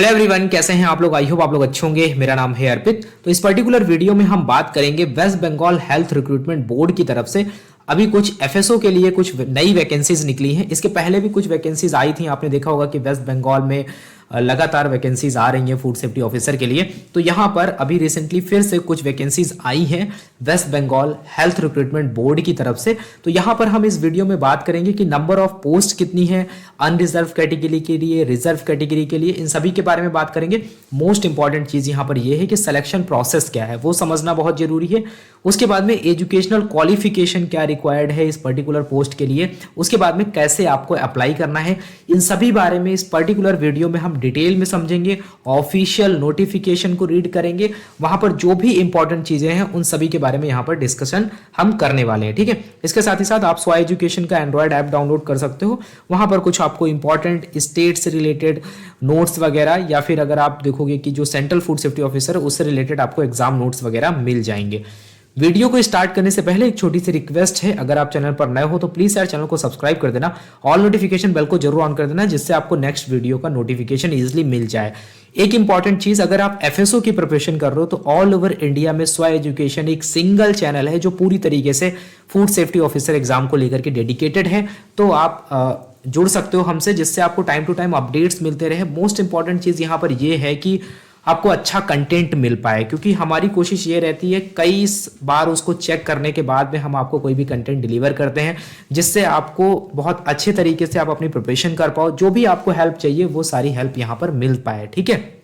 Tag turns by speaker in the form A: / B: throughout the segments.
A: Hello everyone, कैसे हैं आप लोग। आई होप आप लोग अच्छे होंगे। मेरा नाम है अर्पित। तो इस पर्टिकुलर वीडियो में हम बात करेंगे West Bengal Health Recruitment Board की तरफ से अभी कुछ एफएसओ के लिए कुछ नई वैकेंसीज निकली हैं। इसके पहले भी कुछ वैकेंसीज आई थी। आपने देखा होगा कि वेस्ट बंगाल में लगातार वैकेंसीज आ रही हैं फूड सेफ्टी ऑफिसर के लिए। तो यहाँ पर अभी रिसेंटली फिर से कुछ वैकेंसीज आई हैं West Bengal Health Recruitment Board की तरफ से। तो यहाँ पर हम इस वीडियो में बात करेंगे कि नंबर ऑफ पोस्ट कितनी है अनरिजर्व कैटेगरी के लिए, रिजर्व कैटेगरी के लिए, इन सभी के बारे में बात करेंगे। मोस्ट इंपॉर्टेंट चीज यहाँ पर यह है कि सिलेक्शन प्रोसेस क्या है वो समझना बहुत जरूरी है। उसके बाद में एजुकेशनल क्वालिफिकेशन क्या रिक्वायर्ड है इस पर्टिकुलर पोस्ट के लिए, उसके बाद में कैसे आपको अप्लाई करना है, इन सभी बारे में इस पर्टिकुलर वीडियो में हम डिटेल में समझेंगे। ऑफिशियल नोटिफिकेशन को रीड करेंगे, वहां पर जो भी इंपॉर्टेंट चीजें हैं उन सभी के बारे में यहाँ पर डिस्कशन हम करने वाले हैं। ठीक है, इसके साथ ही साथ आप स्वा एजुकेशन का एंड्रॉयड ऐप डाउनलोड कर सकते हो। वहां पर कुछ आपको इंपॉर्टेंट स्टेट से रिलेटेड नोट्स वगैरह, या फिर अगर आप देखोगे कि जो सेंट्रल फूड सेफ्टी ऑफिसर है उससे रिलेटेड आपको एग्जाम नोट्स वगैरह मिल जाएंगे। वीडियो को स्टार्ट करने से पहले एक छोटी सी रिक्वेस्ट है, अगर आप चैनल पर नए हो तो प्लीज यार चैनल को सब्सक्राइब कर देना, ऑल नोटिफिकेशन बेल को जरूर ऑन कर देना, जिससे आपको नेक्स्ट वीडियो का नोटिफिकेशन इजीली मिल जाए। एक इंपॉर्टेंट चीज, अगर आप एफएसओ की प्रिपरेशन कर रहे हो तो ऑल ओवर इंडिया में स्वा एजुकेशन एक सिंगल चैनल है जो पूरी तरीके से फूड सेफ्टी ऑफिसर एग्जाम को लेकर के डेडिकेटेड है। तो आप जुड़ सकते हो हमसे, जिससे आपको टाइम टू टाइम अपडेट्स मिलते रहे। मोस्ट इंपॉर्टेंट चीज यहाँ पर यह है कि आपको अच्छा कंटेंट मिल पाए, क्योंकि हमारी कोशिश ये रहती है कई बार उसको चेक करने के बाद में हम आपको कोई भी कंटेंट डिलीवर करते हैं जिससे आपको बहुत अच्छे तरीके से आप अपनी प्रिपरेशन कर पाओ। जो भी आपको हेल्प चाहिए वो सारी हेल्प यहाँ पर मिल पाए। ठीक है,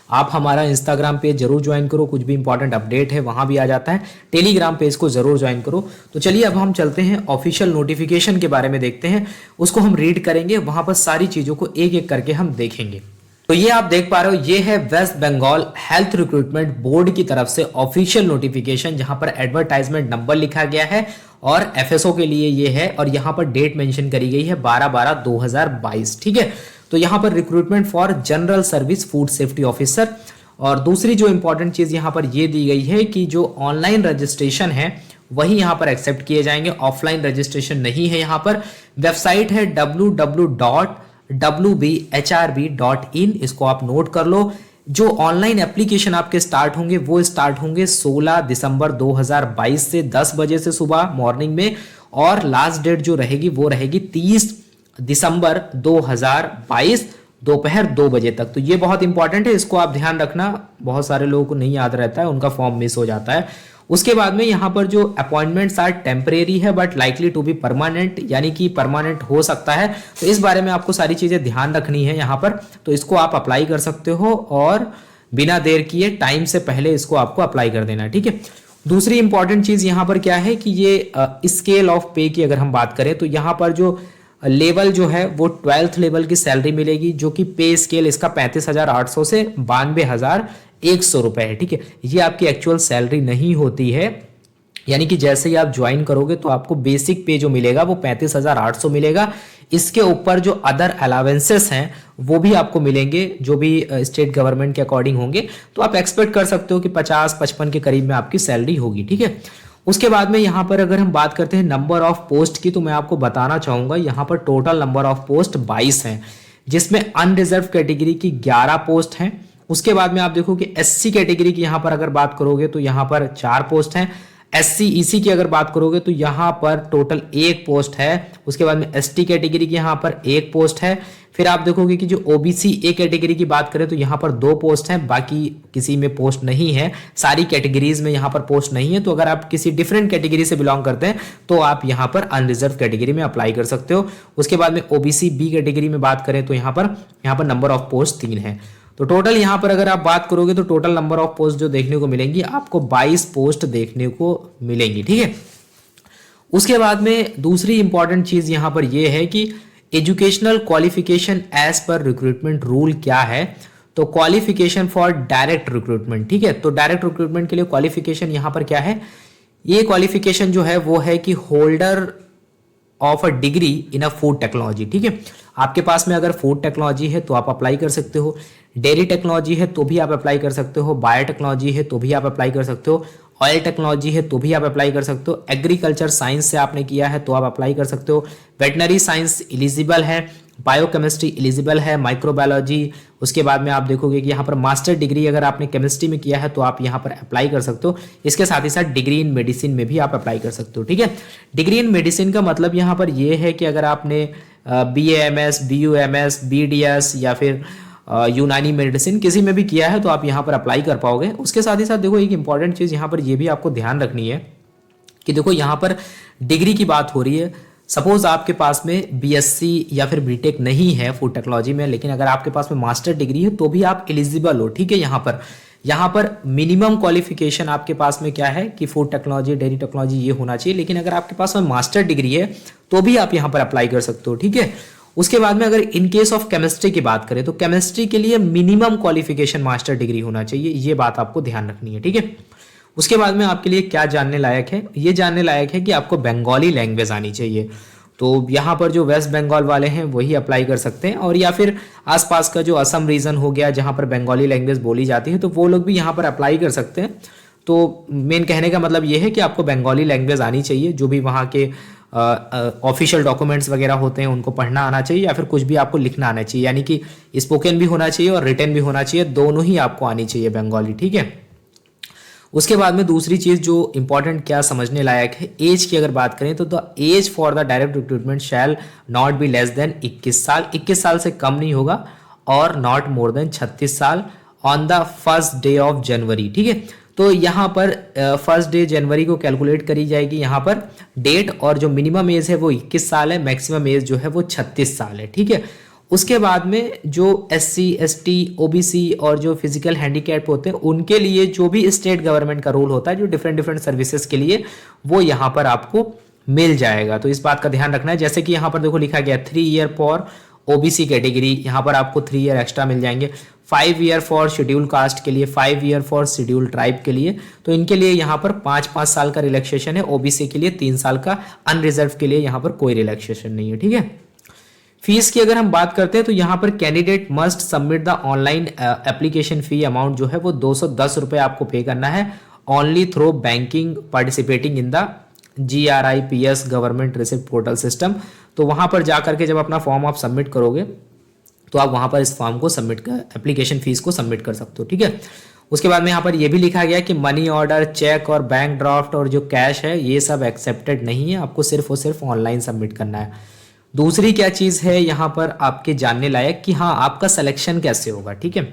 A: आप हमारा इंस्टाग्राम पेज जरूर ज्वाइन करो, कुछ भी इंपॉर्टेंट अपडेट है वहां भी आ जाता है। टेलीग्राम पेज को जरूर ज्वाइन करो। तो चलिए अब हम चलते हैं ऑफिशियल नोटिफिकेशन के बारे में देखते हैं, उसको हम रीड करेंगे, वहां पर सारी चीजों को एक एक करके हम देखेंगे। तो ये आप देख पा रहे हो, ये है West Bengal Health Recruitment Board की तरफ से ऑफिशियल नोटिफिकेशन, जहां पर एडवर्टाइजमेंट नंबर लिखा गया है और एफएसओ के लिए ये है, और यहां पर डेट मेंशन करी गई है 12/12/2022। ठीक है, तो यहां पर recruitment for general service food safety officer. और दूसरी जो इंपॉर्टेंट चीज यहां पर ये दी गई है कि जो ऑनलाइन रजिस्ट्रेशन है वही यहां पर एक्सेप्ट किए जाएंगे, ऑफलाइन रजिस्ट्रेशन नहीं है। यहां पर वेबसाइट है www.wbhrb.in, इसको आप नोट कर लो। जो ऑनलाइन एप्लीकेशन आपके स्टार्ट होंगे वो स्टार्ट होंगे 16 दिसंबर 2022 से 10 बजे से सुबह मॉर्निंग में, और लास्ट डेट जो रहेगी वो रहेगी 30 दिसंबर 2022 दोपहर 2 बजे तक। तो ये बहुत इंपॉर्टेंट है, इसको आप ध्यान रखना। बहुत सारे लोगों को नहीं याद रहता है, उनका फॉर्म मिस हो जाता है। उसके बाद में यहाँ पर जो अपॉइंटमेंट्स आर टेम्परेरी है but likely to be permanent, यानी कि परमानेंट हो सकता है। तो इस बारे में आपको सारी चीजें ध्यान रखनी है यहाँ पर। तो इसको आप अप्लाई कर सकते हो और बिना देर किए टाइम से पहले इसको आपको अप्लाई कर देना है। ठीक है, दूसरी इंपॉर्टेंट चीज यहाँ पर क्या है कि ये स्केल ऑफ पे की अगर हम बात करें तो यहाँ पर जो लेवल जो है वो 12th लेवल की सैलरी मिलेगी, जो कि पे स्केल इसका 35,800 से 92,100 रुपए है। ठीक है, ये आपकी एक्चुअल सैलरी नहीं होती है, यानी कि जैसे ही आप ज्वाइन करोगे तो आपको बेसिक पे जो मिलेगा वो 35,800 मिलेगा। इसके ऊपर जो अदर अलावेंसेस हैं वो भी आपको मिलेंगे, जो भी स्टेट गवर्नमेंट के अकॉर्डिंग होंगे। तो आप एक्सपेक्ट कर सकते हो कि 50-55 के करीब में आपकी सैलरी होगी। ठीक है, उसके बाद में यहाँ पर अगर हम बात करते हैं नंबर ऑफ पोस्ट की, तो मैं आपको बताना चाहूंगा यहाँ पर टोटल नंबर ऑफ पोस्ट 22 हैं, जिसमें अनरिजर्व कैटेगरी की 11 पोस्ट हैं। उसके बाद में आप देखो कि एससी कैटेगरी की यहाँ पर अगर बात करोगे तो यहाँ पर 4 पोस्ट हैं। एससी ईसी की अगर बात करोगे तो यहाँ पर टोटल 1 पोस्ट है। उसके बाद में एसटी कैटेगरी की यहाँ पर 1 पोस्ट है। फिर आप देखोगे कि जो ओबीसी ए कैटेगरी की बात करें तो यहाँ पर 2 पोस्ट हैं, बाकी किसी में पोस्ट नहीं है, सारी कैटेगरीज में यहाँ पर पोस्ट नहीं है। तो अगर आप किसी डिफरेंट कैटेगरी से बिलोंग करते हैं तो आप यहाँ पर अनरिजर्व कैटेगरी में अप्लाई कर सकते हो। उसके बाद में ओबीसी बी कैटेगरी में बात करें तो यहाँ पर नंबर ऑफ पोस्ट 3 है। तो टोटल यहाँ पर अगर आप बात करोगे तो टोटल नंबर ऑफ पोस्ट जो देखने को मिलेंगी आपको 22 पोस्ट देखने को मिलेंगी। ठीक है, उसके बाद में दूसरी इंपॉर्टेंट चीज यहाँ पर यह है कि educational qualification as per recruitment rule क्या है। तो क्वालिफिकेशन फॉर डायरेक्ट रिक्रूटमेंट, ठीक है, तो डायरेक्ट रिक्रूटमेंट के लिए क्वालिफिकेशन यहाँ पर क्या है, ये क्वालिफिकेशन जो है वो है कि holder of a degree in a food technology. ठीक है, आपके पास में अगर फूड टेक्नोलॉजी है तो आप अप्लाई कर सकते हो, डेयरी टेक्नोलॉजी है तो भी आप अप्लाई कर सकते हो, बायोटेक्नोलॉजी है तो भी आप अप्लाई कर सकते हो, ऑयल टेक्नोलॉजी है तो भी आप अप्लाई कर सकते हो, एग्रीकल्चर साइंस से आपने किया है तो आप अप्लाई कर सकते हो, वेटनरी साइंस एलिजिबल है, बायोकेमिस्ट्री एलिजिबल है, माइक्रोबायोलॉजी, उसके बाद में आप देखोगे कि यहाँ पर मास्टर डिग्री अगर आपने केमिस्ट्री में किया है तो आप यहाँ पर अप्लाई कर सकते हो। इसके साथ ही साथ डिग्री इन मेडिसिन में भी आप अप्लाई कर सकते हो, ठीक है। डिग्री इन मेडिसिन का मतलब यहाँ पर ये है कि अगर आपने BAMS, BUMS, BDS या फिर यूनानी मेडिसिन किसी में भी किया है तो आप यहाँ पर अप्लाई कर पाओगे। उसके साथ ही साथ देखो एक इंपॉर्टेंट चीज़ यहाँ पर ये भी आपको ध्यान रखनी है कि देखो यहाँ पर डिग्री की बात हो रही है। सपोज आपके पास में BSc या फिर बीटेक नहीं है फूड टेक्नोलॉजी में, लेकिन अगर आपके पास में मास्टर डिग्री है तो भी आप एलिजिबल हो, ठीक है। यहाँ पर मिनिमम क्वालिफिकेशन आपके पास में क्या है कि फूड टेक्नोलॉजी, डेयरी टेक्नोलॉजी ये होना चाहिए, लेकिन अगर आपके पास में मास्टर डिग्री है तो भी आप यहाँ पर अप्लाई कर सकते हो, ठीक है। उसके बाद में अगर इन केस ऑफ केमिस्ट्री की बात करें तो केमिस्ट्री के लिए मिनिमम क्वालिफिकेशन मास्टर डिग्री होना चाहिए, ये बात आपको ध्यान रखनी है, ठीक है। उसके बाद में आपके लिए क्या जानने लायक है, ये जानने लायक है कि आपको बंगाली लैंग्वेज आनी चाहिए। तो यहाँ पर जो वेस्ट बंगाल वाले हैं वही अप्लाई कर सकते हैं, और या फिर आसपास का जो असम रीजन हो गया जहाँ पर बंगाली लैंग्वेज बोली जाती है तो वो लोग भी यहाँ पर अप्लाई कर सकते हैं। तो मेन कहने का मतलब ये है कि आपको बंगाली लैंग्वेज आनी चाहिए, जो भी वहाँ के ऑफिशियल डॉक्यूमेंट्स वगैरह होते हैं उनको पढ़ना आना चाहिए, या फिर कुछ भी आपको लिखना आना चाहिए, यानी कि स्पोकन भी होना चाहिए और रिटन भी होना चाहिए, दोनों ही आपको आनी चाहिए बंगाली, ठीक है। उसके बाद में दूसरी चीज़ जो इंपॉर्टेंट क्या समझने लायक है, एज की अगर बात करें तो the age for the direct recruitment shall not be less than 21 साल, 21 साल से कम नहीं होगा, और नॉट मोर देन 36 साल on the first day of January, ठीक है। तो यहाँ पर फर्स्ट डे जनवरी को कैलकुलेट करी जाएगी यहाँ पर डेट, और जो मिनिमम एज है वो 21 साल है, मैक्सिमम एज जो है वो 36 साल है, ठीक है। उसके बाद में जो SC, ST, OBC और जो फिजिकल हैंडीकैप होते हैं उनके लिए जो भी स्टेट गवर्नमेंट का रूल होता है जो डिफरेंट सर्विसेज के लिए, वो यहाँ पर आपको मिल जाएगा। तो इस बात का ध्यान रखना है। जैसे कि यहाँ पर देखो लिखा गया 3 ईयर फॉर OBC कैटेगरी, यहाँ पर आपको 3 ईयर एक्स्ट्रा मिल जाएंगे। 5 ईयर फॉर शेड्यूल कास्ट के लिए, 5 ईयर फॉर शेड्यूल ट्राइब के लिए, तो इनके लिए यहाँ पर 5 साल का रिलैक्सेशन है। OBC के लिए 3 साल का, अनरिजर्व के लिए यहाँ पर कोई रिलैक्सेशन नहीं है, ठीक है। फीस की अगर हम बात करते हैं तो यहाँ पर candidate must submit the online application fee amount जो है वो 210 रुपये आपको पे करना है, only through banking participating in the GRIPS government receipt portal system. तो वहाँ पर जा करके जब अपना फॉर्म आप सबमिट करोगे तो आप वहाँ पर इस फॉर्म को सबमिट कर, एप्लीकेशन फीस को सबमिट कर सकते हो, ठीक है। उसके बाद में यहाँ पर यह भी लिखा गया कि मनी ऑर्डर, चेक और बैंक ड्राफ्ट और जो कैश है ये सब एक्सेप्टेड नहीं है, आपको सिर्फ और सिर्फ ऑनलाइन सबमिट करना है। दूसरी क्या चीज़ है यहाँ पर आपके जानने लायक कि हाँ आपका सिलेक्शन कैसे होगा, ठीक है।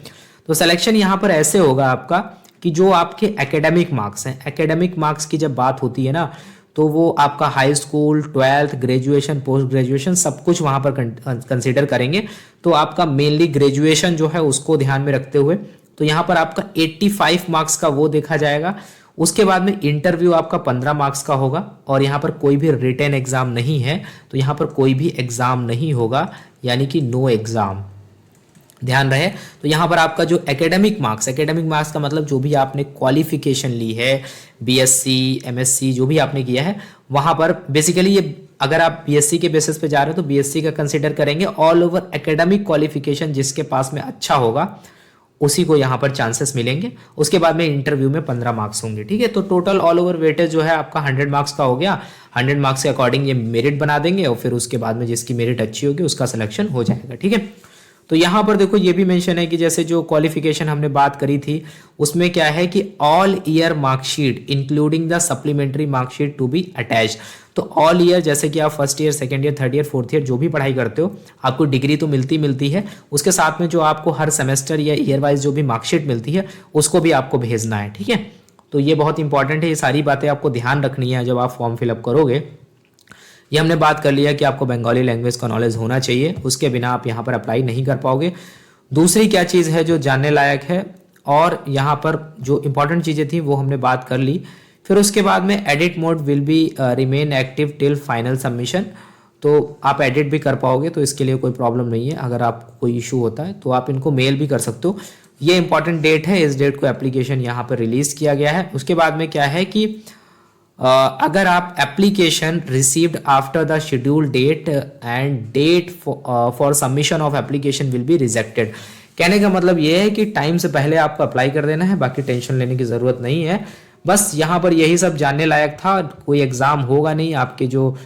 A: तो सिलेक्शन यहाँ पर ऐसे होगा आपका कि जो आपके एकेडमिक मार्क्स हैं, एकेडमिक मार्क्स की जब बात होती है ना तो वो आपका high school, 12th, graduation, post graduation सब कुछ वहाँ पर कंसिडर करेंगे। तो आपका मेनली ग्रेजुएशन जो है उसको ध्यान में रखते हुए तो यहाँ पर आपका 85 मार्क्स का वो देखा जाएगा। उसके बाद में इंटरव्यू आपका 15 मार्क्स का होगा, और यहाँ पर कोई भी रिटन एग्जाम नहीं है, तो यहाँ पर कोई भी एग्जाम नहीं होगा, यानी कि नो एग्जाम, ध्यान रहे। तो यहाँ पर आपका जो एकेडमिक मार्क्स का मतलब जो भी आपने क्वालिफिकेशन ली है, BSc, MSc जो भी आपने किया है, वहाँ पर बेसिकली ये अगर आप BSc के बेसिस पे जा रहे हो तो BSc का कंसिडर करेंगे। ऑल ओवर एकेडमिक क्वालिफिकेशन जिसके पास में अच्छा होगा उसी को यहाँ पर चांसेस मिलेंगे। उसके बाद में इंटरव्यू में 15 मार्क्स होंगे, ठीक है। तो टोटल ऑल ओवर वेटेज जो है आपका 100 मार्क्स का हो गया। 100 मार्क्स के अकॉर्डिंग ये मेरिट बना देंगे, और फिर उसके बाद में जिसकी मेरिट अच्छी होगी उसका सिलेक्शन हो जाएगा, ठीक है। तो यहाँ पर देखो ये भी मेंशन है कि जैसे जो क्वालिफिकेशन हमने बात करी थी उसमें क्या है कि all year marksheet including the supplementary marksheet to be attach. तो ऑल ईयर जैसे कि आप first year, second year, third year, fourth year जो भी पढ़ाई करते हो आपको डिग्री तो मिलती है, उसके साथ में जो आपको हर सेमेस्टर या ईयर वाइज जो भी मार्कशीट मिलती है उसको भी आपको भेजना है, ठीक है। तो ये बहुत इंपॉर्टेंट है, ये सारी बातें आपको ध्यान रखनी है जब आप फॉर्म फिलअप करोगे। ये हमने बात कर लिया कि आपको बंगाली लैंग्वेज का नॉलेज होना चाहिए, उसके बिना आप यहाँ पर अप्लाई नहीं कर पाओगे। दूसरी क्या चीज़ है जो जानने लायक है, और यहाँ पर जो इंपॉर्टेंट चीज़ें थी वो हमने बात कर ली। फिर उसके बाद में edit mode will be remain active till final submission, तो आप एडिट भी कर पाओगे, तो इसके लिए कोई प्रॉब्लम नहीं है। अगर आपको कोई इशू होता है तो आप इनको मेल भी कर सकते हो। ये इंपॉर्टेंट डेट है, इस डेट को एप्लीकेशन यहाँ पर रिलीज किया गया है। उसके बाद में क्या है कि अगर आप application received after the schedule date end date for submission of application will be rejected. कहने का मतलब ये है कि टाइम से पहले आपको अप्लाई कर देना है, बाकी टेंशन लेने की ज़रूरत नहीं है। बस यहाँ पर यही सब जानने लायक था। कोई एग्ज़ाम होगा नहीं, आपके जो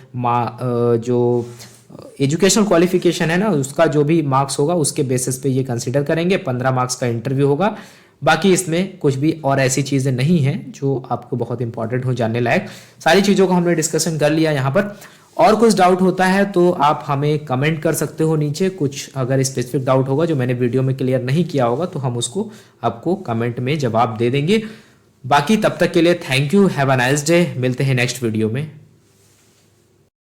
A: एजुकेशनल क्वालिफिकेशन है ना, उसका जो भी मार्क्स होगा उसके बेसिस पे ये कंसिडर करेंगे। 15 मार्क्स का इंटरव्यू होगा। बाकी इसमें कुछ भी और ऐसी चीज़ें नहीं हैं जो आपको बहुत इंपॉर्टेंट हो जानने लायक। सारी चीज़ों को हमने डिस्कशन कर लिया यहाँ पर। और कुछ डाउट होता है तो आप हमें कमेंट कर सकते हो नीचे। कुछ अगर स्पेसिफिक डाउट होगा जो मैंने वीडियो में क्लियर नहीं किया होगा तो हम उसको आपको कमेंट में जवाब दे देंगे। बाकी तब तक के लिए thank you, have a nice day. मिलते हैं नेक्स्ट वीडियो में।